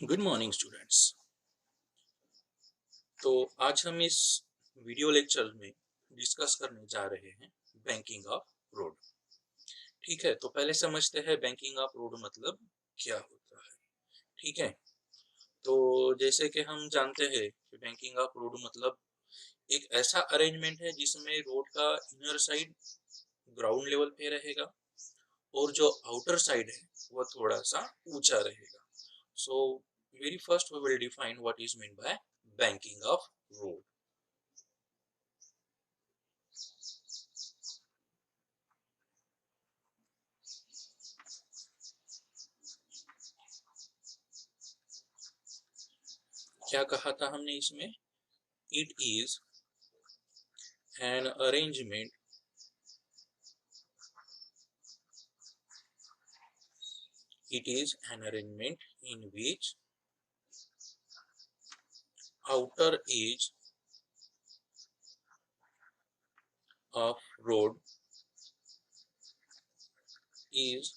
Good morning students. तो आज हम इस वीडियो लेक्चर में डिस्कस करने जा रहे हैं बैंकिंग ऑफ रोड। ठीक है, तो पहले समझते हैं बैंकिंग ऑफ रोड मतलब क्या होता है। ठीक है, तो जैसे कि हम जानते हैं कि बैंकिंग ऑफ रोड मतलब एक ऐसा अरेंजमेंट है जिसमें रोड का इनर साइड ग्राउंड लेवल पे रहेगा और जो आउटर साइड है वो थोड़ा सा ऊंचा रहेगा। So very first we will define what is mean by banking of road. क्या कहा था हमने इसमें? It is an arrangement in which outer edge of road is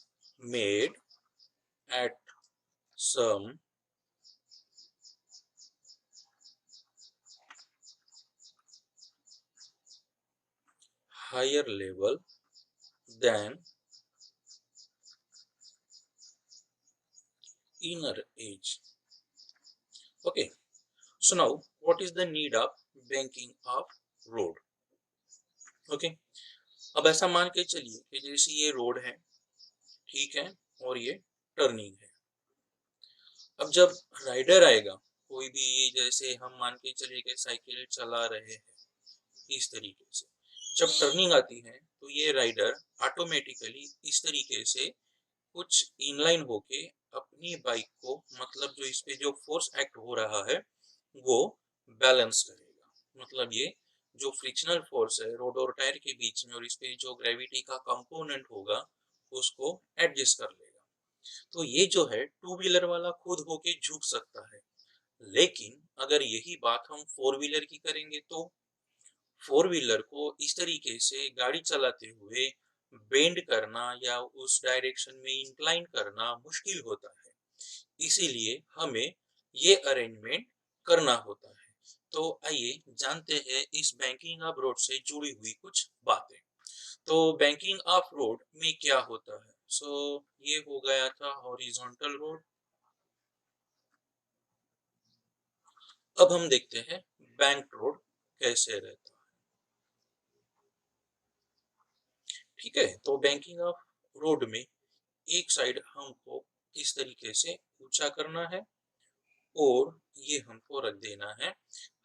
made at some higher level than inner edge. Okay, so now what is the need of banking of road? Okay, अब ऐसा मान के चलिए कि जैसे ये road है, ठीक है, और ये टर्निंग है। अब जब राइडर आएगा, कोई भी, जैसे हम मान के चलिए कि साइकिल चला रहे हैं, इस तरीके से जब टर्निंग आती है तो ये राइडर ऑटोमेटिकली इस तरीके से कुछ इनलाइन होके अपनी बाइक को, मतलब जो इस पे जो फोर्स एक्ट हो रहा है वो बैलेंस करेगा। मतलब ये जो फ्रिक्शनल फोर्स है रोड और टायर के बीच में और इस पे जो ग्रेविटी का कंपोनेंट होगा उसको एडजस्ट कर लेगा। तो ये जो है टू व्हीलर वाला खुद होके झुक सकता है, लेकिन अगर यही बात हम फोर व्हीलर की करेंगे तो फोर व्हीलर को इस तरीके से गाड़ी चलाते हुए बेंड करना या उस डायरेक्शन में इंक्लाइन करना मुश्किल होता है। इसीलिए हमें ये अरेंजमेंट करना होता है। तो आइए जानते हैं इस बैंकिंग ऑफ रोड से जुड़ी हुई कुछ बातें। तो बैंकिंग ऑफ रोड में क्या होता है? ये हो गया था हॉरिजॉन्टल रोड। अब हम देखते हैं बैंक रोड कैसे रहता है। ठीक है, तो बैंकिंग ऑफ रोड में एक साइड हमको इस तरीके से ऊंचा करना है और ये हमको रख देना है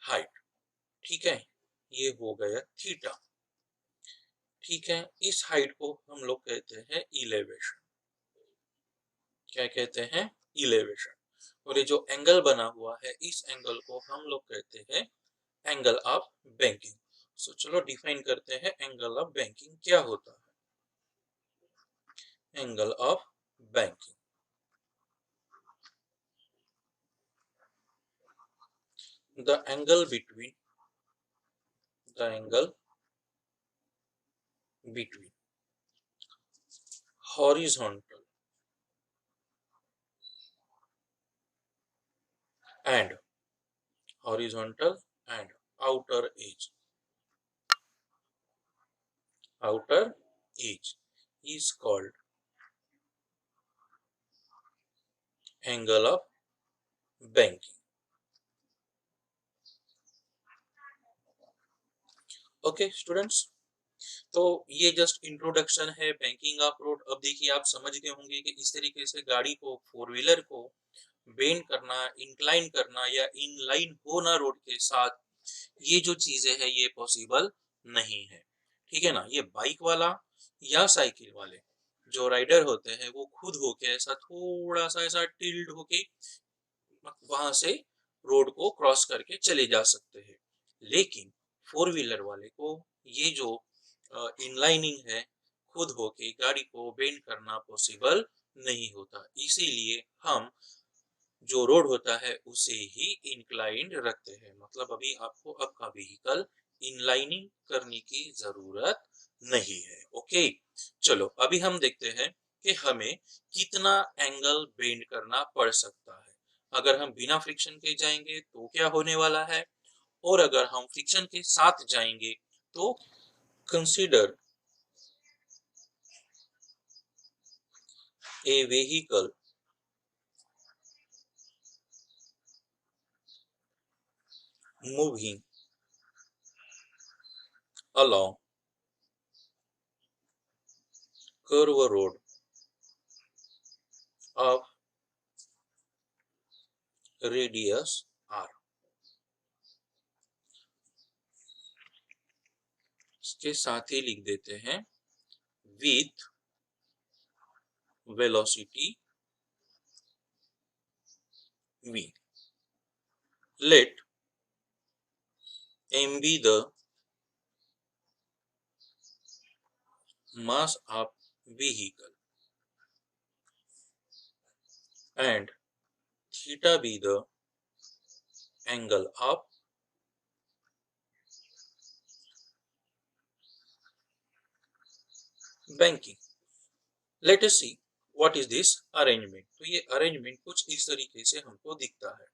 हाइट। ठीक है, ये हो गया थीटा। ठीक है, इस हाइट को हम लोग कहते हैं इलेवेशन। क्या कहते हैं? इलेवेशन। और ये जो एंगल बना हुआ है इस एंगल को हम लोग कहते हैं एंगल ऑफ बैंकिंग। चलो डिफाइन करते हैं एंगल ऑफ बैंकिंग क्या होता है। Angle of banking, the angle between horizontal and horizontal and outer edge is called angle of banking. Okay students, तो ये जस्ट इंट्रोडक्शन है बैंकिंग ऑफ रोड। अब देखिए आप समझ गए होंगे कि इस तरीके से गाड़ी को, फोर व्हीलर को बेंड करना, इंक्लाइन करना या इनलाइन होना रोड के साथ, ये जो चीजें है ये पॉसिबल नहीं है। ठीक है ना, ये बाइक वाला या साइकिल वाले जो राइडर होते हैं वो खुद होके ऐसा थोड़ा सा ऐसा टिल्ड होके वहां से रोड को क्रॉस करके चले जा सकते हैं। लेकिन फोर व्हीलर वाले को ये जो इनलाइनिंग है, खुद होके गाड़ी को बेंड करना पॉसिबल नहीं होता। इसीलिए हम जो रोड होता है उसे ही इंक्लाइंड रखते हैं। मतलब अभी आपको आपका व्हीकल इनलाइनिंग करने की जरूरत नहीं है। ओके, चलो अभी हम देखते हैं कि हमें कितना एंगल बेंड करना पड़ सकता है। अगर हम बिना फ्रिक्शन के जाएंगे तो क्या होने वाला है, और अगर हम फ्रिक्शन के साथ जाएंगे तो consider a vehicle moving along curve road of radius r। इसके साथ ही लिख देते हैं with velocity v, let m be the mass of vehicle and theta be the angle of banking। Let us see what is this arrangement। तो ये arrangement कुछ इस तरीके से हमको दिखता है।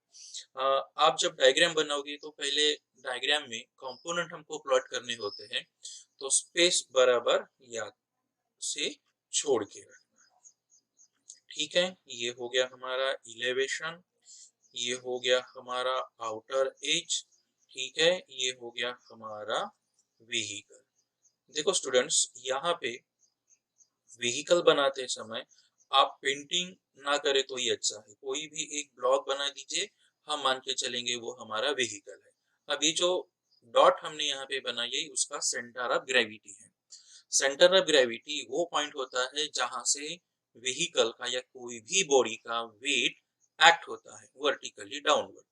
आप जब डायग्राम बनाओगे तो पहले डायग्राम में कंपोनेंट हमको प्लॉट करने होते हैं, तो स्पेस बराबर याद से छोड़ के रखना है। ठीक है, ये हो गया हमारा इलेवेशन, ये हो गया हमारा आउटर एज, ठीक है, ये हो गया हमारा व्हीकल। देखो स्टूडेंट्स, यहाँ पे व्हीकल बनाते समय आप पेंटिंग ना करे तो ही अच्छा है। कोई भी एक ब्लॉक बना दीजिए, हम मान के चलेंगे वो हमारा व्हीकल है। अब ये जो डॉट हमने यहाँ पे बनाई है उसका सेंटर ऑफ ग्रेविटी है। सेंटर ऑफ ग्रेविटी वो पॉइंट होता है जहां से व्हीकल का या कोई भी बॉडी का वेट एक्ट होता है वर्टिकली डाउनवर्ड।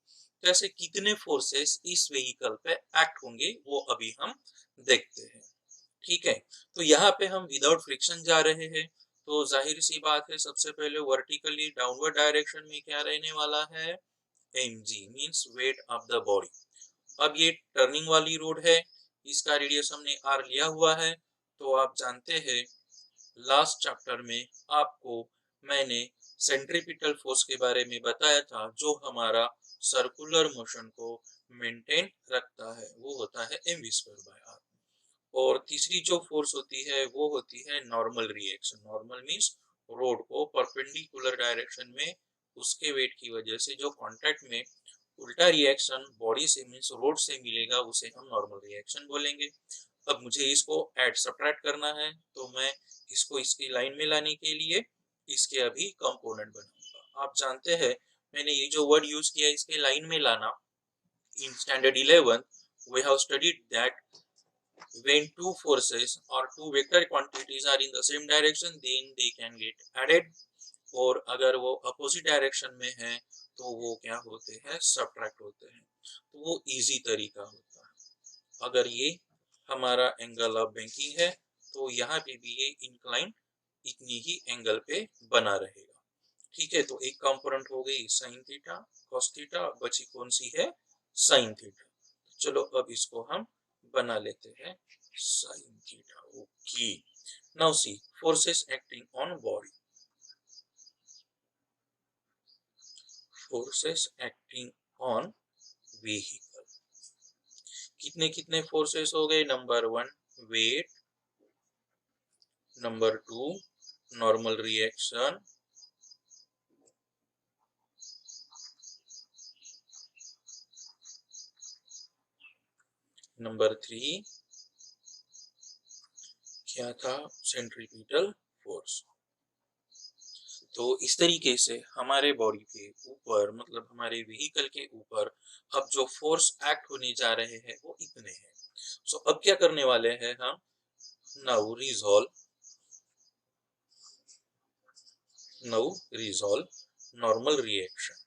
तो ऐसे कितने फोर्सेस इस व्हीकल पे एक्ट होंगे वो अभी हम देखते हैं। ठीक है, तो यहाँ पे हम विदाउट फ्रिक्शन जा रहे हैं, तो जाहिर सी बात है सबसे पहले वर्टिकली डाउनवर्ड डायरेक्शन में क्या रहने वाला है, mg means weight of the body. अब ये टर्निंग वाली रोड है, इसका रेडियस हमने r लिया हुआ है। तो आप जानते हैं लास्ट चैप्टर में आपको मैंने सेंट्रीपिटल फोर्स के बारे में बताया था, जो हमारा सर्कुलर मोशन को मेंटेन रखता है, वो होता है mv²/r। और तीसरी जो फोर्स होती है वो होती है normal reaction. Normal means road को परपेंडिकुलर डायरेक्शन में उसके वेट की वजह से जो कांटेक्ट में उल्टा रिएक्शन बॉडी से मींस रोड से मिलेगा उसे हम नॉर्मल रिएक्शन बोलेंगे। अब मुझे इसको ऐड सब्ट्रैक्ट करना है, तो मैं इसको इसकी लाइन में लाने के लिए इसके अभी कंपोनेंट बनाऊंगा। आप जानते हैं मैंने ये जो वर्ड यूज किया इसके लाइन में लाना, in standard 11 we have studied that when two forces or two vector quantities are in the same direction then they can get added, और अगर वो अपोजिट डायरेक्शन में है तो वो क्या होते हैं, सब्ट्रैक्ट होते हैं। तो वो इजी तरीका होता है। अगर ये हमारा एंगल ऑफ बैंकिंग है तो यहाँ पे भी ये इंक्लाइन इतनी ही एंगल पे बना रहेगा। ठीक है, तो एक कंपोनेंट हो गई साइन थीटा, कॉस थीटा, बची कौन सी है, साइन थीटा। चलो अब इसको हम बना लेते हैं sine theta. Okay, now see forces acting on body. Forces acting on vehicle, कितने कितने फोर्सेस हो गए, number 1 weight, number 2 normal reaction, number 3 क्या था, सेंट्रीपिटल फोर्स। तो इस तरीके से हमारे बॉडी के ऊपर मतलब हमारे व्हीकल के ऊपर अब जो फोर्स एक्ट होने जा रहे हैं वो इतने हैं। सो अब क्या करने वाले हैं हम, now resolve normal reaction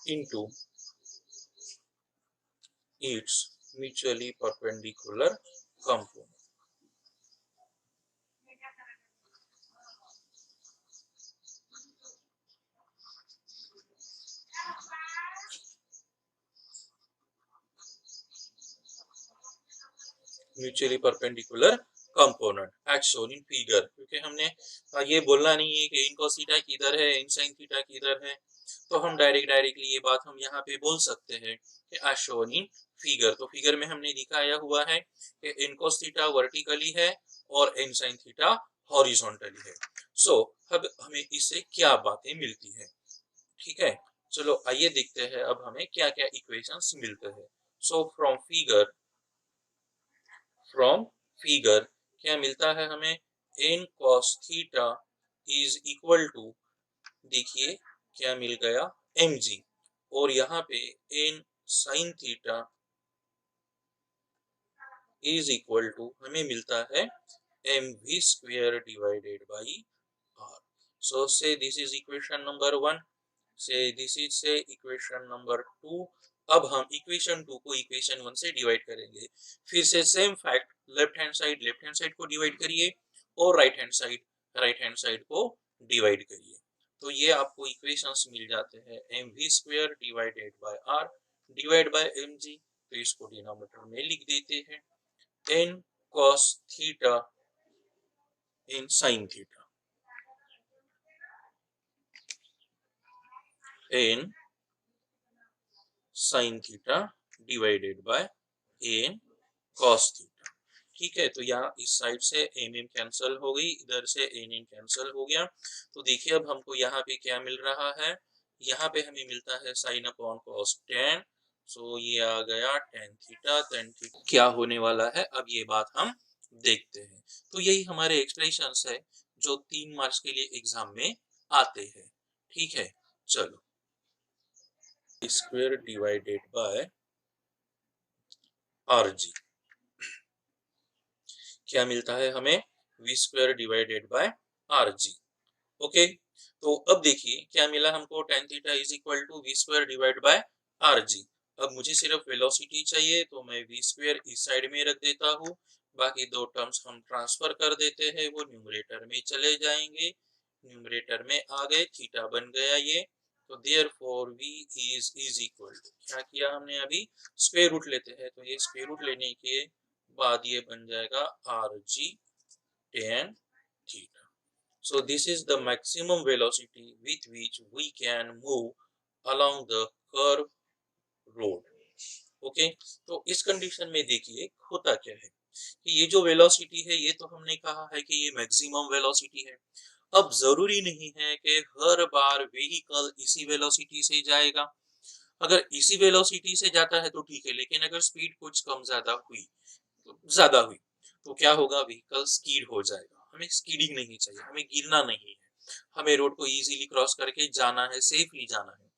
into its mutually perpendicular component। Mutually perpendicular component as shown in figure, क्योंकि हमने ये बोलना नहीं है कि इन cos थीटा किधर है, इन sin थीटा किधर है, तो हम डायरेक्टली ये बात हम यहाँ पे बोल सकते हैं कि एज शोन इन फिगर। तो फिगर में हमने दिखाया हुआ है कि इन cos थीटा वर्टिकली है और इन sin थीटा हॉरिजॉन्टली है। सो अब हमें इससे क्या बातें मिलती है, ठीक है। चलो आइए देखते हैं अब हमें क्या क्या इक्वेशंस मिलते हैं। सो फ्रॉम फिगर क्या मिलता है हमें, N cos theta is equal to, देखिए क्या मिल गया, mg, और यहाँ पे N sin theta is equal to हमें मिलता है mv square divided by r। So say this is equation number 1, say this is say equation number 2। अब हम इक्वेशन 2 को इक्वेशन 1 से डिवाइड करेंगे। फिर से same fact, left hand side को डिवाइड करिए और राइट हैंड साइड को डिवाइड करिए, तो ये आपको इक्वेशंस मिल जाते हैं mv square divided bye r divide by mg। तो इसको डिनोमिनेटर में लिख देते हैं n cos theta in sin theta, n sin theta divided bye n cos theta. ठीक है, तो यहाँ इस साइड से एम कैंसिल हो गई, इधर से एन कैंसिल हो गया। तो देखिए अब हमको यहाँ पे क्या मिल रहा है, यहाँ पे हमें मिलता है साइन अपॉन कॉस टेन। सो ये आ गया टेन थीटा क्या होने वाला है, अब ये बात हम देखते हैं। तो यही हमारे एक्सप्रेशंस है जो 3 मार्क्स के लिए एग्जाम में आते हैं। ठीक है, चलो square divided by R G, क्या मिलता है हमें, V square divided by R G. Okay, तो अब देखिए क्या मिला हमको, tan theta is equal to V square divide by R G. अब मुझे सिर्फ वेलोसिटी चाहिए, तो मैं वी स्क्वायर इस साइड में रख देता हूँ, बाकी दो टर्म्स हम ट्रांसफर कर देते हैं, वो न्यूमरेटर में चले जाएंगे। न्यूमरेटर में आ गए, थीटा बन गया ये, तो therefore V is equal to, क्या किया हमने अभी, स्क्वायर रूट लेते हैं, तो ये स्क्वायर रूट लेने के बाद ये बन जाएगा R G tan theta. So this is the maximum velocity with which we can move along the curve road. Okay, तो इस कंडीशन में देखिए होता क्या है कि ये जो वेलोसिटी है ये तो हमने कहा है कि ये मैक्सिमम वेलोसिटी है। अब जरूरी नहीं है कि हर बार व्हीकल इसी वेलोसिटी से जाएगा। अगर इसी वेलोसिटी से जाता है तो ठीक है, लेकिन अगर स्पीड कुछ कम ज्यादा हुई तो क्या होगा, व्हीकल स्कीड हो जाएगा। हमें स्कीडिंग नहीं चाहिए, हमें गिरना नहीं है, हमें रोड को इजीली क्रॉस करके जाना है, सेफली जाना है।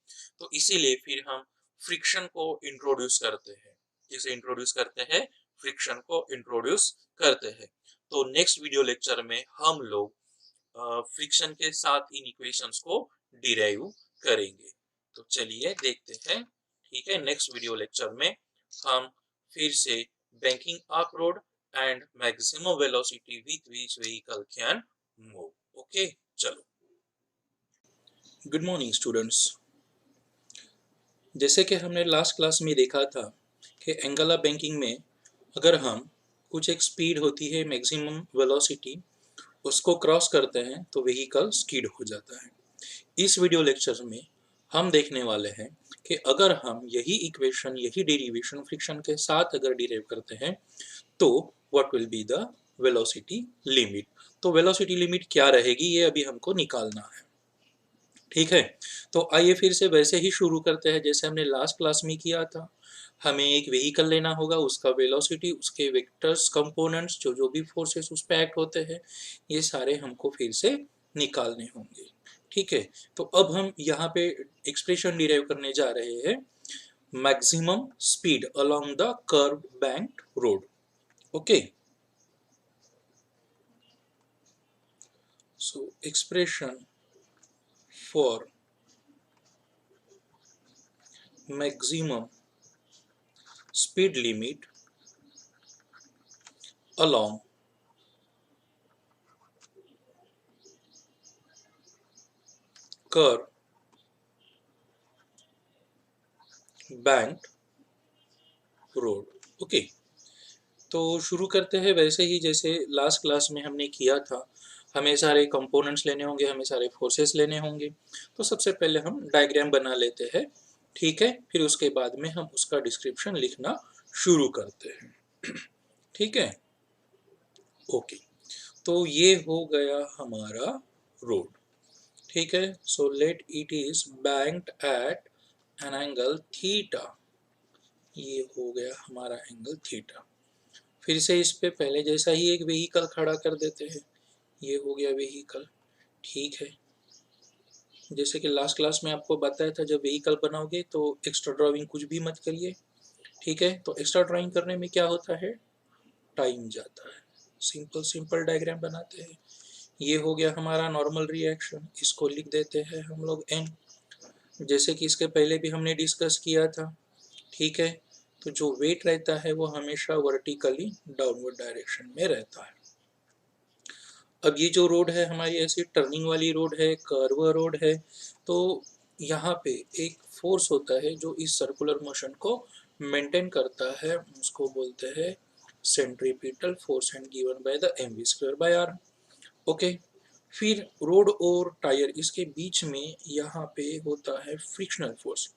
तो इसीलिए फिर हम फ्रिक्शन को इंट्रोड्यूस करते हैं। जिसे इंट्रोड्यूस करते हैं, फ्रिक्शन को इंट्रोड्यूस करते हैं। तो नेक्स्ट वीडियो लेक्चर में हम लोग फ्रिक्शन के साथ इन इक्वेशंस को डिराइव करेंगे। तो चलिए देखते हैं। ठीक है, नेक्स्ट वीडियो लेक्चर में हम फिर से banking up road and maximum velocity with which vehicle can move. Okay, चलो। गुड मॉर्निंग स्टूडेंट्स, जैसे कि हमने लास्ट क्लास में देखा था कि एंगल ऑफ बैंकिंग में अगर हम कुछ एक स्पीड होती है मैक्सिमम वेलोसिटी, उसको क्रॉस करते हैं तो व्हीकल स्किड हो जाता है। इस वीडियो लेक्चर में हम देखने वाले हैं कि अगर हम यही इक्वेशन, यही डेरिवेशन फ्रिक्शन के साथ अगर डिराइव करते हैं तो what will be the velocity limit. तो वेलोसिटी लिमिट क्या रहेगी ये अभी हमको निकालना है। ठीक है, तो आइए फिर से वैसे ही शुरू करते हैं जैसे हमने लास्ट क्लास में किया था। हमें एक व्हीकल लेना होगा, उसका वेलोसिटी, उसके वेक्टर्स, कंपोनेंट्स, जो जो भी फोर्सेस उस पर एक्ट होते हैं, ये सारे हमको फिर से निकालने होंगे। ठीक है, तो अब हम यहाँ पे एक्सप्रेशन डिराइव करने जा रहे हैं, maximum speed along the curve banked road. Okay, so expression for maximum speed limit along curve banked road. Okay, तो शुरू करते हैं वैसे ही जैसे लास्ट क्लास में हमने किया था। हमें सारे कंपोनेंट्स लेने होंगे, हमें सारे फोर्सेस लेने होंगे। तो सबसे पहले हम डायग्राम बना लेते हैं, ठीक है। फिर उसके बाद में हम उसका डिस्क्रिप्शन लिखना शुरू करते हैं, ठीक है। ओके, तो ये हो गया हमारा रोड, ठीक है। So let it is banked eight an angle theta. ये हो गया हमारा एंगल थीटा। फिर से इस पे पहले जैसा ही एक व्हीकल खड़ा कर देते हैं। ये हो गया व्हीकल, ठीक है। जैसे कि लास्ट क्लास में आपको बताया था, जब व्हीकल बनाओगे तो एक्स्ट्रा ड्राइंग कुछ भी मत करिए, ठीक है। तो एक्स्ट्रा ड्राइंग करने में क्या होता है, टाइम जाता है। सिंपल सिंपल डायग्राम बनाते हैं। ये हो गया हमारा नॉर्मल रिएक्शन, इसको लिख देते हैं हम लोग एन, जैसे कि इसके पहले भी हमने डिस्कस किया था, ठीक है। तो जो वेट रहता है वो हमेशा वर्टिकली डाउनवर्ड डायरेक्शन में रहता है। अब ये जो रोड है हमारी ऐसी टर्निंग वाली रोड है, कर्व रोड है, तो यहाँ पे एक फोर्स होता है जो इस सर्कुलर मोशन को मेंटेन करता है, उसको बोलते हैं centripetal force and given by the mv²/r। Okay, फिर रोड और टायर इसके बीच में यहाँ पे होता है फ्रिक्शनल फोर्स।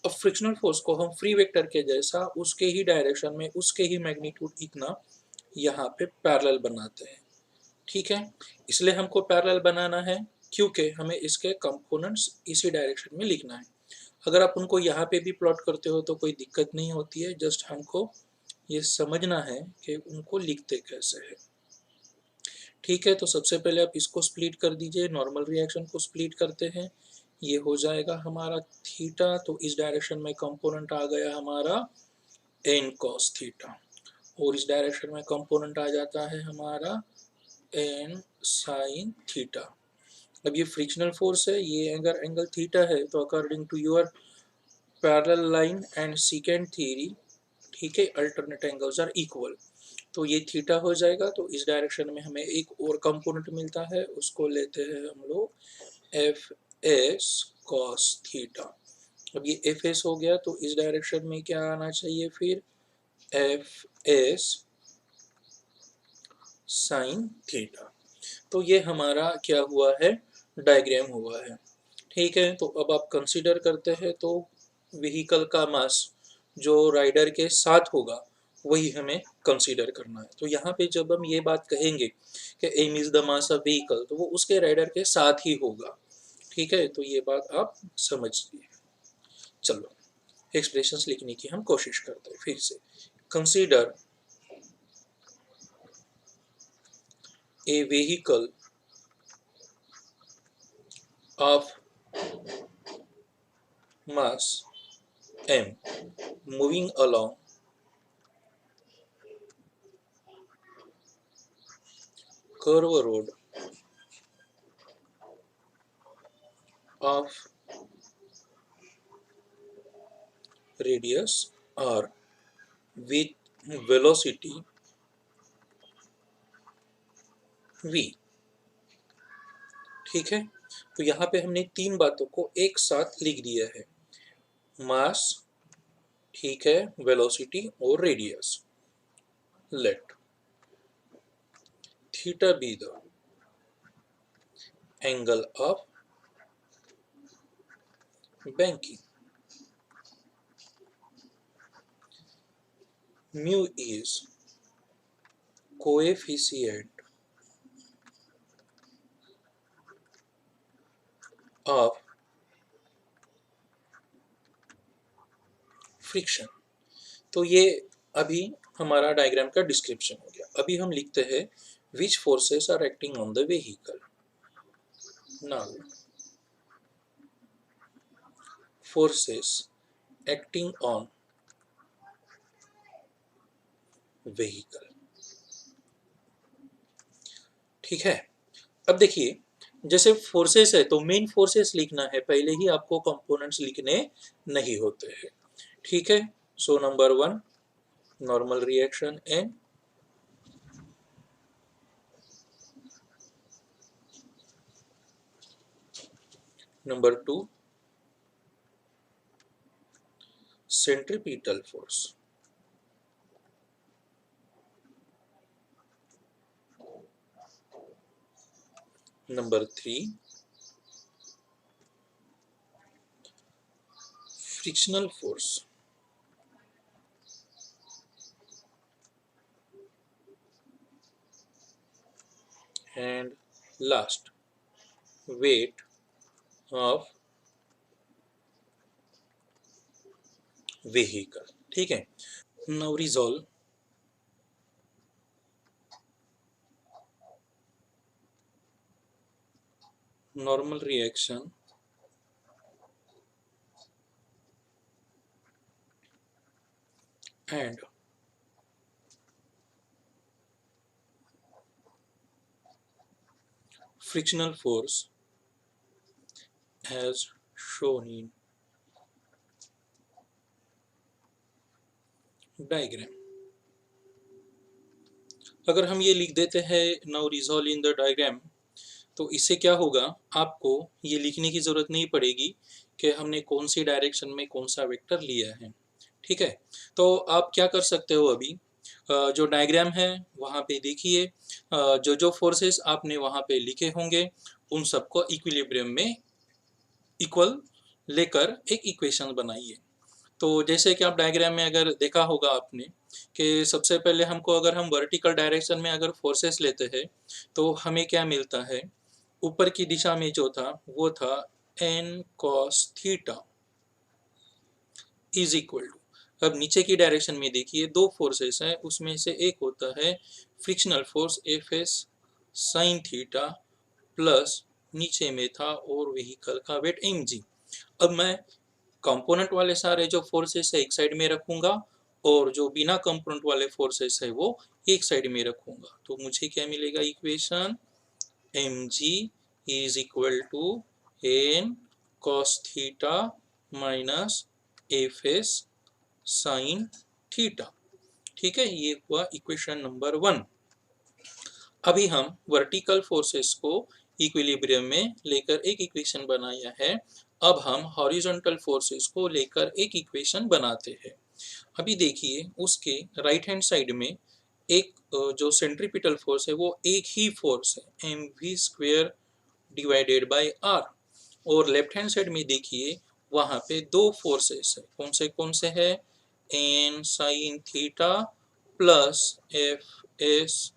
अब फ्रिक्शनल फोर्स को हम फ्री वेक्टर के जैसा उसके ही डायरेक्शन में, उसके ही मैग्नीट्यूड इतना यहाँ पे पैरेलल बनाते हैं, ठीक है। इसलिए हमको पैरेलल बनाना है क्योंकि हमें इसके कंपोनेंट्स इसी डायरेक्शन में लिखना है। अगर आप उनको यहाँ पे भी प्लॉट करते हो तो कोई दिक्कत नहीं होती है, जस्ट हमको ये समझना है कि उनको लिखते कैसे है, ठीक है। तो सबसे पहले आप इसको स्प्लिट कर दीजिए, नॉर्मल रिएक्शन को स्प्लिट करते हैं। ये हो जाएगा हमारा थीटा, तो इस डायरेक्शन में कंपोनेंट आ गया हमारा एन कॉस थीटा, और इस डायरेक्शन में कंपोनेंट आ जाता है हमारा एन साइन थीटा। अब ये फ्रिक्शनल फोर्स है, ये अगर एंगल थीटा है तो according to your parallel line and second theory, ठीक है, अल्टरनेट एंगल्स आर इक्वल। तो ये थीटा हो जाएगा, तो इस डायरेक्शन में हमें एक और कंपोनेंट मिलता है, उसको लेते हैं हम लोग एफ एस कॉस थीटा। अब ये एफ एस हो गया, तो इस डायरेक्शन में क्या आना चाहिए फिर, एफ एस साइन थीटा। तो ये हमारा क्या हुआ है, डायग्राम हुआ है, ठीक है। तो अब आप कंसीडर करते हैं तो व्हीकल का मास जो राइडर के साथ होगा वही हमें कंसीडर करना है। तो यहाँ पे जब हम ये बात कहेंगे कि M is the mass of vehicle, तो वो उसके राइडर के साथ ही होगा, ठीक है। तो ये बात आप समझिए। चलो एक्सप्रेशंस लिखने की हम कोशिश करते हैं फिर से। Consider a vehicle of mass m moving along curve road of radius r with velocity v, ठीक है। तो यहाँ पे हमने तीन बातों को एक साथ लिख दिया है, मास, ठीक है, वेलोसिटी और radius. Let theta be the angle of banking, mu is coefficient of friction. तो ये अभी हमारा डायग्राम का डिस्क्रिप्शन हो गया। अभी हम लिखते हैं which forces are acting on the vehicle. Now forces acting on vehicle, ठीक है। अब देखिए, जैसे फोर्सेस है तो मेन फोर्सेस लिखना है, पहले ही आपको कंपोनेंट्स लिखने नहीं होते हैं, ठीक है। So number one, normal reaction N, number two centripetal force, Number 3, frictional force. And last, weight of vehicle. ठीक है. Now resolve normal reaction and frictional force as shown in diagram. अगर हम ये लिख देते हैं now resolve in the diagram, तो इससे क्या होगा, आपको ये लिखने की ज़रूरत नहीं पड़ेगी कि हमने कौन सी डायरेक्शन में कौन सा वेक्टर लिया है. ठीक है. तो आप क्या कर सकते हो, अभी जो डायग्राम है वहाँ पे देखिए, जो जो फोर्सेस आपने वहाँ पे लिखे होंगे उन सबको इक्विलिब्रियम में इक्वल लेकर एक इक्वेशन बनाइए. तो जैसे कि आप डायग्राम में अगर देखा होगा आपने कि सबसे पहले हमको, अगर हम वर्टिकल डायरेक्शन में अगर फोर्सेस लेते हैं तो हमें क्या मिलता है, ऊपर की दिशा में जो था वो था n cos theta is equal to, अब नीचे की डायरेक्शन में देखिए दो फोर्सेस हैं, उसमें से एक होता है frictional force F S sine theta plus नीचे में था और व्हीकल का वेट एम जी. अब मैं कंपोनेंट वाले सारे जो फोर्सेस है एक साइड में रखूंगा और जो बिना कंपोनेंट वाले फोर्सेस है वो एक साइड में रखूंगा. तो मुझे क्या मिलेगा, equation M G is equal to N cos theta minus F S sine theta. ठीक है, ये हुआ इक्वेशन नंबर 1. अभी हम वर्टिकल फोर्सेस को इक्विलिब्रियम में लेकर एक इक्वेशन बनाया है. अब हम हॉरिजॉन्टल फोर्सेस को लेकर एक इक्वेशन बनाते हैं. अभी देखिए उसके राइट हैंड साइड में एक जो सेंट्रीपिटल फोर्स है वो एक ही फोर्स है, M V square divided by R. और लेफ्ट हैंड साइड में देखिए वहाँ पे दो फोर्सेस है, कौन से है, N sine theta plus F S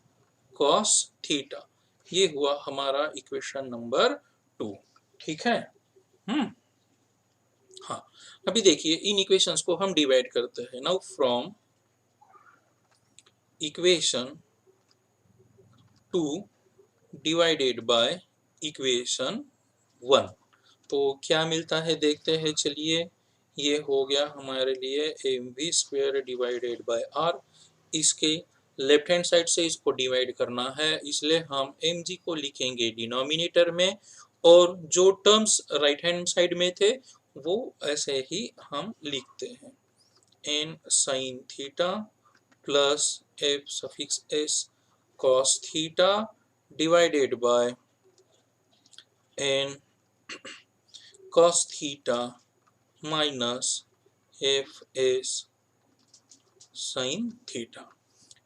cos theta. ये हुआ हमारा इक्वेशन नंबर 2. ठीक है. हाँ, अभी देखिए इन इक्वेशंस को हम डिवाइड करते हैं. Now from equation 2 divided by equation 1, तो क्या मिलता है देखते हैं. चलिए, ये हो गया हमारे लिए M V square divided by R. इसके लेफ्ट हैंड साइड से इसको डिवाइड करना है, इसलिए हम एम जी को लिखेंगे डिनोमिनेटर में और जो टर्म्स राइट हैंड साइड में थे वो ऐसे ही हम लिखते हैं, N sine theta plus F suffix S cos theta divided by N cos theta minus F S sine theta.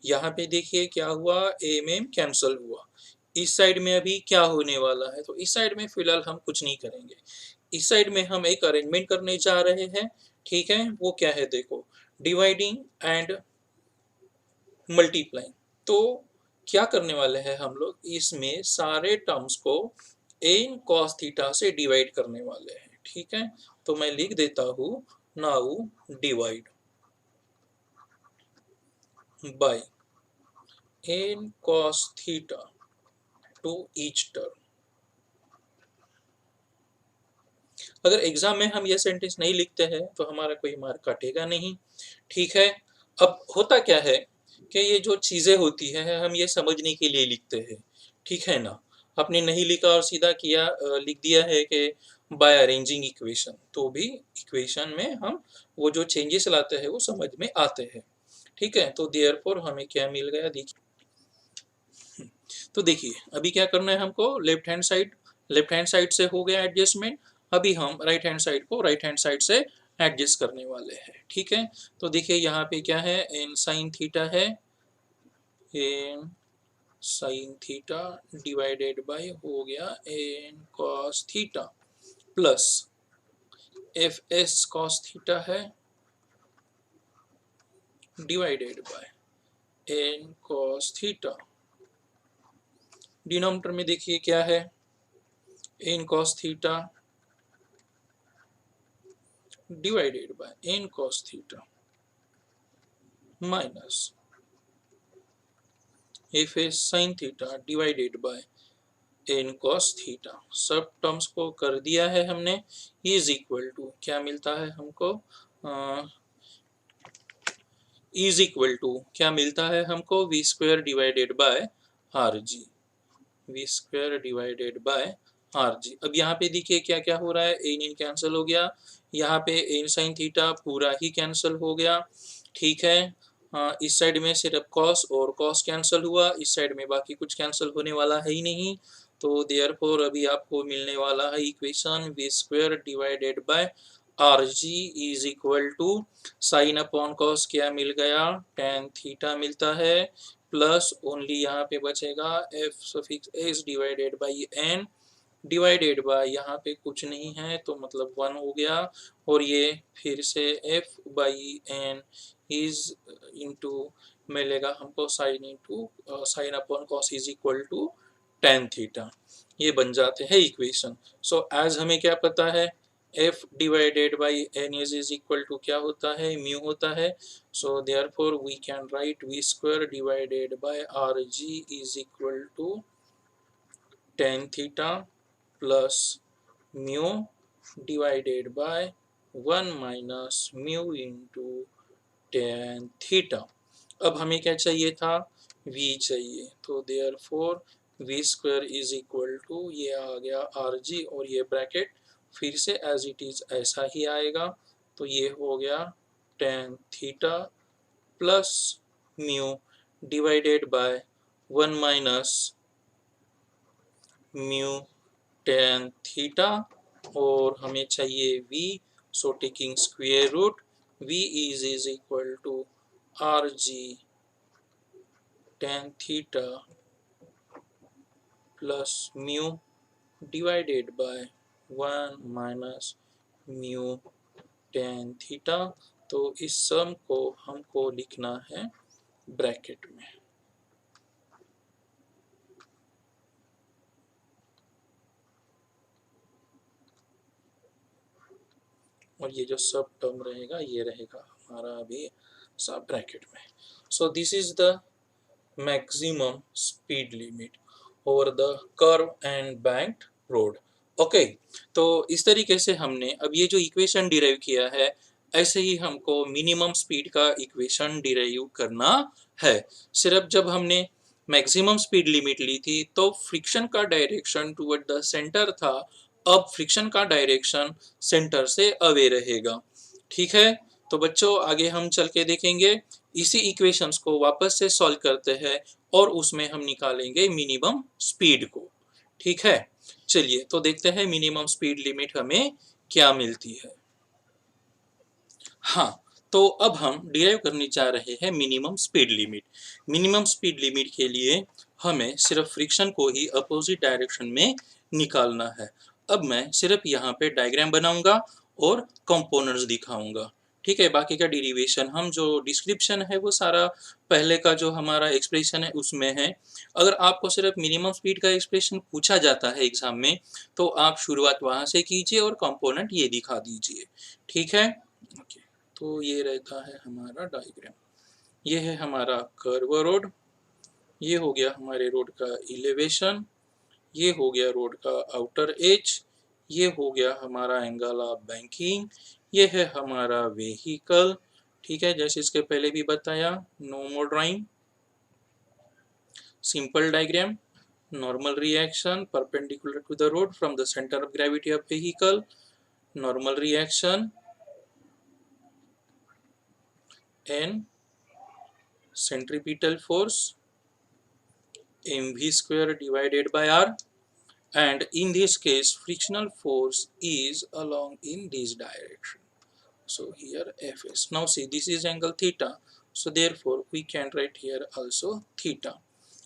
यहाँ पे देखिए क्या हुआ, एम एम कैंसल हुआ. इस साइड में अभी क्या होने वाला है, तो इस साइड में फिलहाल हम कुछ नहीं करेंगे. इस साइड में हम एक अरेंजमेंट करने जा रहे हैं. ठीक है, वो क्या है देखो, डिवाइडिंग एंड मल्टीप्लाइंग. तो क्या करने वाले हैं हम लोग, इसमें सारे टर्म्स को एन कॉस थीटा से डिवाइड करने वाले हैं. ठीक है, तो मैं लिख देता हूँ now divide by N cos theta to each term. अगर एग्जाम में हम ये सेंटेंस नहीं लिखते हैं तो हमारा कोई मार्क काटेगा नहीं. ठीक है. अब होता क्या है कि ये जो चीजें होती है हम ये समझने के लिए लिखते हैं. ठीक है ना, आपने नहीं लिखा और सीधा किया, लिख दिया है कि बाय अरेंजिंग इक्वेशन, तो भी इक्वेशन में हम वो जो चेंजेस लाते हैं वो समझ में आते हैं. ठीक है, तो देयरफॉर हमें क्या मिल गया देखिए. तो देखिए अभी क्या करना है हमको, लेफ्ट हैंड साइड से हो गया एडजस्टमेंट. अभी हम राइट हैंड साइड को राइट हैंड साइड से एडजस्ट करने वाले हैं. ठीक है, तो देखिए यहाँ पे क्या है, एन साइन थीटा है, N sine theta divided by हो गया N cos theta plus F S cos theta है divided by N cos theta. Denominator में देखिए क्या है, N cos theta divided by N cos theta minus F S sine theta divided by N cos theta. सब terms को कर दिया है हमने, इज इक्वल टू क्या मिलता है हमको, इज इक्वल टू क्या मिलता है हमको, V square divided by R G, V square divided by R G. अब यहाँ पे देखिए क्या क्या हो रहा है, एन इन कैंसिल हो गया, यहाँ पे एन साइन थीटा पूरा ही कैंसिल हो गया, ठीक है। इस साइड में सिर्फ कॉस और कॉस कैंसिल हुआ, इस साइड में बाकी कुछ कैंसिल होने वाला है ही नहीं, तो देयरफॉर अभी आपको मिलने वाला है equation V square divided by R G is equal to sine upon cos क्या मिल गया, टेन थीटा मिलता है, प्लस ओनली यहाँ पे बचेगा F suffix S divided by N divided by यहाँ पे कुछ नहीं है तो मतलब 1 हो गया, और ये फिर से F by N is into मिलेगा हमको sine into sine upon cos is equal to tan theta. ये बन जाते हैं इक्वेशन। सो एज हमें क्या पता है, F divided by N is equal to क्या होता है, म्यू होता है। So therefore we can write V square divided by R G is equal to tan theta plus mu divided by 1 minus mu into tan theta. अब हमें क्या चाहिए था, v चाहिए, तो therefore V square is equal to ये आ गया आर जी, और ये ब्रैकेट फिर से एज इट इज ऐसा ही आएगा, तो ये हो गया tan theta plus mu divided by 1 minus mu tan theta, और हमें चाहिए v, so taking square root v is equal to R G tan theta plus mu divided by 1 minus mu tan theta. तो इस सम को हमको लिखना है bracket में, और ये जो सब टर्म रहेगा ये रहेगा हमारा अभी सब ब्रैकेट में। So this is the maximum speed limit over the curve and banked road। Okay, तो इस तरीके से हमने अब ये जो इक्वेशन डिराइव किया है, ऐसे ही हमको मिनिमम स्पीड का इक्वेशन डिराइव करना है। सिर्फ जब हमने मैक्सिमम स्पीड लिमिट ली थी तो फ्रिक्शन का डायरेक्शन टुवर्ड द सेंटर था, अब फ्रिक्शन का डायरेक्शन सेंटर से अवे रहेगा, ठीक है। तो बच्चों आगे हम चल के देखेंगे, इसी इक्वेशंस को वापस से सॉल्व करते हैं और उसमें हम निकालेंगे मिनिमम स्पीड को, ठीक है। चलिए तो देखते हैं मिनिमम स्पीड लिमिट हमें क्या मिलती है। हाँ, तो अब हम डिराइव करने जा रहे हैं minimum speed limit. Minimum speed limit के लिए हमें सिर्फ फ्रिक्शन को ही अपोजिट डायरेक्शन में निकालना है। अब मैं सिर्फ यहाँ पे डायग्राम बनाऊंगा और कंपोनेंट्स दिखाऊंगा, ठीक है। बाकी का डेरिवेशन हम जो डिस्क्रिप्शन है वो सारा पहले का जो हमारा एक्सप्रेशन है उसमें है। अगर आपको सिर्फ मिनिमम स्पीड का एक्सप्रेशन पूछा जाता है एग्जाम में तो आप शुरुआत वहाँ से कीजिए और कंपोनेंट ये दिखा दीजिए, ठीक है। ओके, तो ये रहता है हमारा डायग्राम, ये है हमारा कर्व रोड, ये हो गया हमारे रोड का इलेवेशन, ये हो गया रोड का आउटर एज, ये हो गया हमारा एंगल ऑफ बैंकिंग, ये है हमारा व्हीकल, ठीक है। जैसे इसके पहले भी बताया, no more drawing, simple diagram, normal reaction perpendicular to the road from the center of gravity of vehicle, normal reaction and centripetal force mv square divided by r, and in this case frictional force is along in this direction, so here fs. Now see, this is angle theta, so therefore we can write here also theta.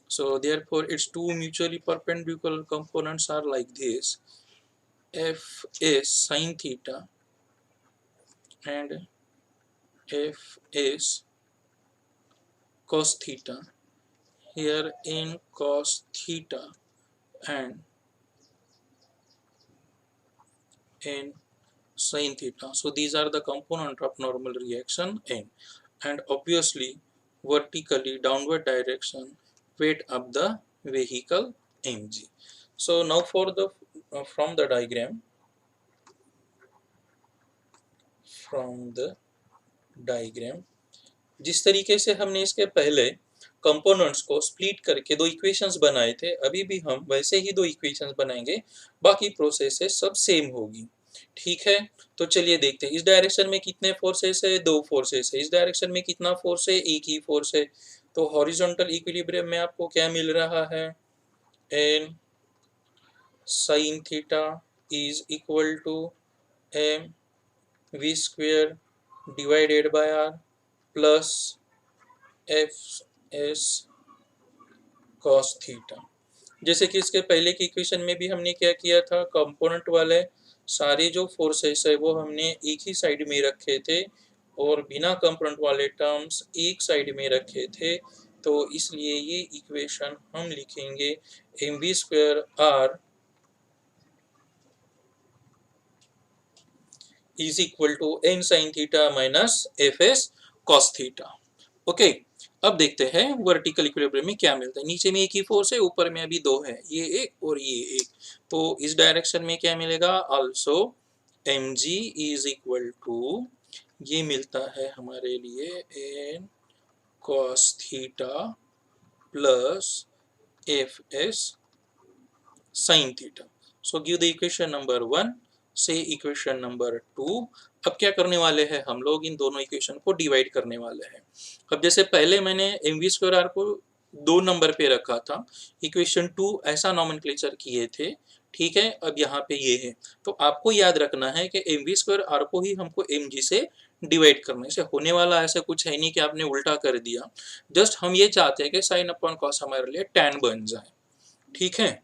So therefore its two mutually perpendicular components are like this. F is sin theta and F is cos theta. Here in cos theta and in sin theta. So these are the component of normal reaction N, and obviously vertically downward direction weight of the vehicle mg. So now for the from the diagram जिस तरीके से हमने इसके पहले components को split करके दो equations बनाए थे, अभी भी हम वैसे ही दो इक्वेशंस बनाएंगे, बाकी प्रोसेस सब सेम होगी। ठीक है, तो चलिए देखते हैं इस डायरेक्शन में कितने फोर्सेस है, दो फोर्सेस है। इस डायरेक्शन में कितना फोर्स है, एक ही फोर्स है। तो हॉरिजॉन्टल इक्विलिब्रियम में आपको क्या मिल रहा है, N sine theta is equal to M V square divided by R plus F S cos theta. जैसे कि इसके पहले की इक्वेशन में भी हमने क्या किया था, कंपोनेंट वाले सारे जो फोर्सेस है वो हमने एक ही साइड में रखे थे और बिना कंपोनेंट वाले टर्म्स एक साइड में रखे थे। तो इसलिए ये इक्वेशन हम लिखेंगे M V square R is equal to N sine theta minus F S cos theta. Okay, अब देखते हैं वर्टिकल इक्विलिब्रियम में क्या मिलता है। नीचे में एक ही फोर्स है, ऊपर में अभी दो है, ये एक और ये एक। तो इस डायरेक्शन में क्या मिलेगा, also mg is equal to, ये मिलता है हमारे लिए N cos theta plus F S sine theta. So give the equation number 1 say equation number 2। अब क्या करने वाले हैं हम लोग, इन दोनों इक्वेशन को डिवाइड करने वाले हैं। अब जैसे पहले मैंने एम वी स्क्वायर आर को 2 नंबर पे रखा था, इक्वेशन 2 ऐसा नॉमेनक्लेचर किए थे। ठीक है, अब यहाँ पे ये है, तो आपको याद रखना है कि एम वी स्क्वायर आर को ही हमको एम जी से डिवाइड करना है। इसे होने वाला ऐसा कुछ है नहीं कि आपने उल्टा कर दिया, जस्ट हम ये चाहते हैं कि साइन अपॉन कॉस हमारे लिए टैन बन जाए। ठीक है,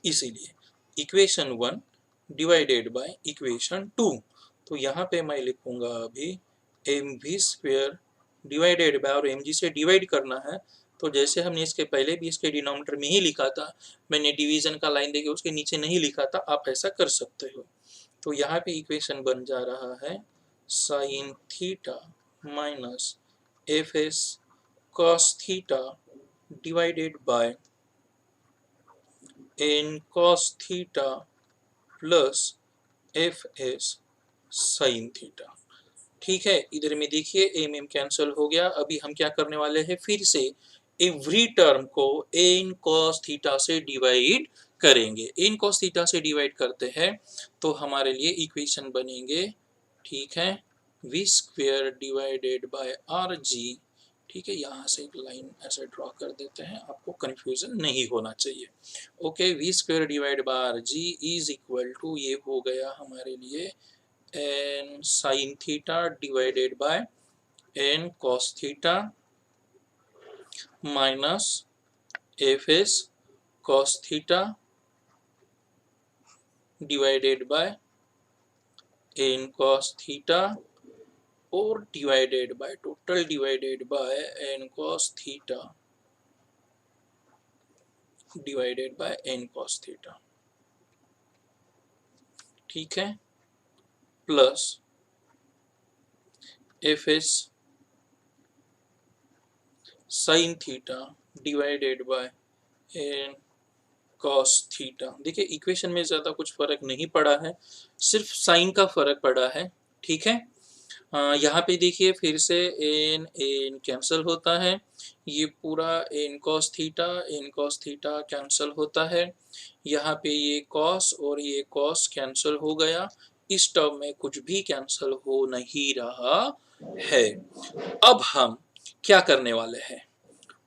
इसीलिए इक्वेशन 1 डिवाइडेड बाय इक्वेशन 2। तो यहाँ पे मैं लिखूंगा अभी M V square divided by, और एम जी से डिवाइड करना है तो जैसे हमने इसके पहले भी इसके डिनोमिनेटर में ही लिखा था, मैंने डिवीजन का लाइन देके उसके नीचे नहीं लिखा था, आप ऐसा कर सकते हो। तो यहाँ पे इक्वेशन बन जा रहा है sine theta minus F S cos theta divided by N cos theta plus F S sine theta. ठीक है, इधर में देखिए एम एम कैंसिल हो गया। अभी हम क्या करने वाले हैं, फिर से एवरी टर्म को एन कॉस थीटा से डिवाइड करेंगे। एन कॉस थीटा से डिवाइड करते हैं तो हमारे लिए इक्वेशन बनेंगे, ठीक है, V square divided by R G. ठीक है, यहाँ से एक लाइन ऐसे ड्रॉ कर देते हैं, आपको कंफ्यूजन नहीं होना चाहिए। Okay, v square divide by R G is equal to, ये हो गया हमारे लिए N sine theta divided by N cos theta minus F S cos theta divided by N cos theta और divided by, total divided by N cos theta divided by N cos theta. ठीक है, plus F S sine theta divided by N cos theta. देखिए equation में ज़्यादा कुछ फर्क नहीं पड़ा है, सिर्फ साइन का फर्क पड़ा है। ठीक है, यहाँ पे देखिए फिर से एन एन कैंसिल होता है, ये पूरा एन कॉस थीटा कैंसिल होता है। यहाँ पे ये कॉस और ये कॉस कैंसिल हो गया, इस टर्म में कुछ भी कैंसिल हो नहीं रहा है। अब हम क्या करने वाले हैं,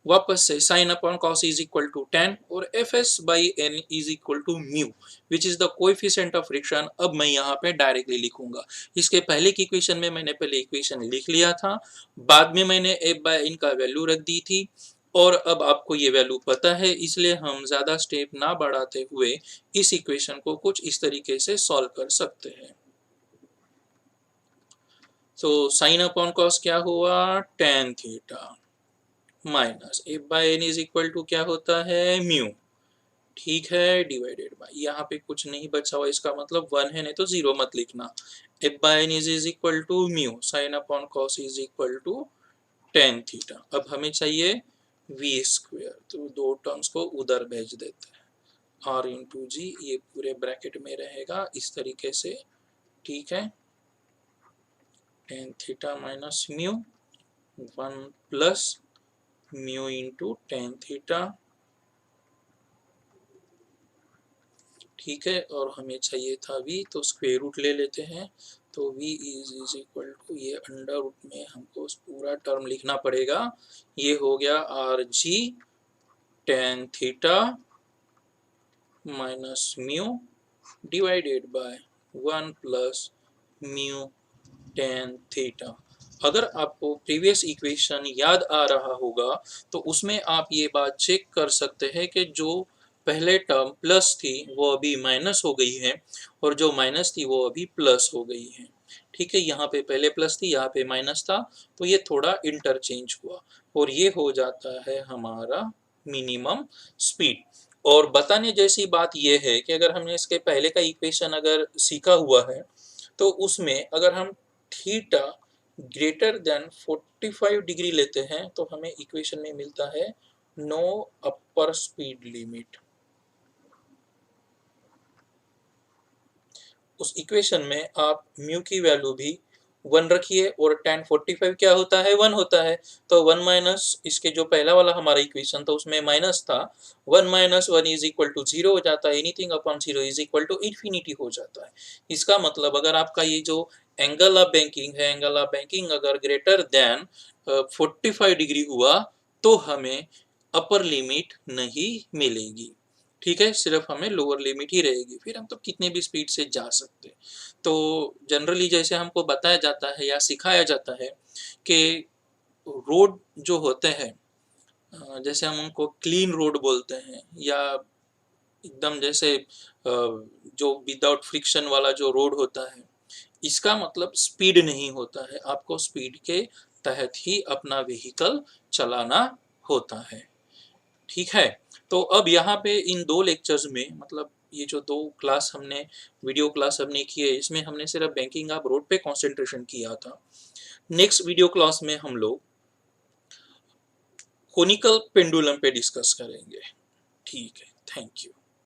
वापस से sine upon cos is equal to tan और F S by N is equal to mu which is the coefficient of friction. अब मैं यहाँ पे डायरेक्टली लिखूंगा, इसके पहले की इक्वेशन में मैंने पहले इक्वेशन लिख लिया था, बाद में मैंने एफ बाय एन का वैल्यू रख दी थी। और अब आपको ये वैल्यू पता है, इसलिए हम ज़्यादा स्टेप ना बढ़ाते हुए इस इक्वेशन को कुछ इस तरीके से सॉल्व कर सकते हैं। तो साइन अपॉन कॉस क्या हुआ, tan theta minus F by N is equal to क्या होता है, म्यू, ठीक है, डिवाइडेड बाय, यहाँ पे कुछ नहीं बचा हुआ, इसका मतलब 1 है, नहीं तो 0 मत लिखना। F by N is equal to mu sine upon cos is equal to tan theta. अब हमें चाहिए वी स्क्वेयर, तो दो टर्म्स को उधर भेज देते हैं, आर इंटू जी, ये पूरे ब्रैकेट में रहेगा इस तरीके से, ठीक है, tan theta minus mu 1 plus mu into tan theta, ठीक है, और हमें चाहिए था v, तो स्क्वायर रूट ले लेते हैं, तो v इज इक्वल टू, ये अंडर रूट में हमको पूरा टर्म लिखना पड़ेगा, ये हो गया R G tan theta minus mu divided by 1 plus mu tan theta. अगर आपको प्रीवियस इक्वेशन याद आ रहा होगा तो उसमें आप ये बात चेक कर सकते हैं कि जो पहले टर्म प्लस थी वो अभी माइनस हो गई है, और जो माइनस थी वो अभी प्लस हो गई है, ठीक है, यहाँ पे पहले प्लस थी, यहाँ पे माइनस था, तो ये थोड़ा इंटरचेंज हुआ, और ये हो जाता है हमारा मिनिमम स्पीड। और बताने जैसी बात ये है कि अगर हमने इसके पहले का इक्वेशन अगर सीखा हुआ है, तो उसमें अगर हम थीटा ग्रेटर देन 45 डिग्री लेते हैं तो हमें इक्वेशन में मिलता है नो अपर स्पीड लिमिट। उस इक्वेशन में आप म्यू की वैल्यू भी 1 रखिए, और tan 45 क्या होता है, 1 होता है, तो 1 माइनस इसके जो पहला वाला हमारा इक्वेशन था उसमें माइनस था, 1 माइनस 1 इज इक्वल टू 0 हो जाता है, anything upon 0 is equal to infinity हो जाता है। इसका मतलब अगर आपका ये जो एंगल ऑफ बैंकिंग है, एंगल ऑफ बैंकिंग अगर ग्रेटर देन 45 डिग्री हुआ तो हमें अपर लिमिट नहीं मिलेगी, ठीक है, सिर्फ हमें लोअर लिमिट ही रहेगी, फिर हम तो कितने भी स्पीड से जा सकते हैं। तो जनरली जैसे हमको बताया जाता है या सिखाया जाता है कि रोड जो होते हैं, जैसे हम उनको क्लीन रोड बोलते हैं, या एकदम जैसे जो विदाउट फ्रिक्शन वाला जो रोड होता है, इसका मतलब स्पीड नहीं होता है, आपको स्पीड के तहत ही अपना व्हीकल चलाना होता है, ठीक है। तो अब यहाँ पे इन दो लेक्चर्स में, मतलब ये जो दो क्लास हमने, वीडियो क्लास हमने की है, इसमें हमने सिर्फ बैंकिंग ऑफ रोड पे कंसंट्रेशन किया था। नेक्स्ट वीडियो क्लास में हम लोग कोनिकल पेंडुलम पे डिस्कस करेंगे, ठीक है, थैंक यू।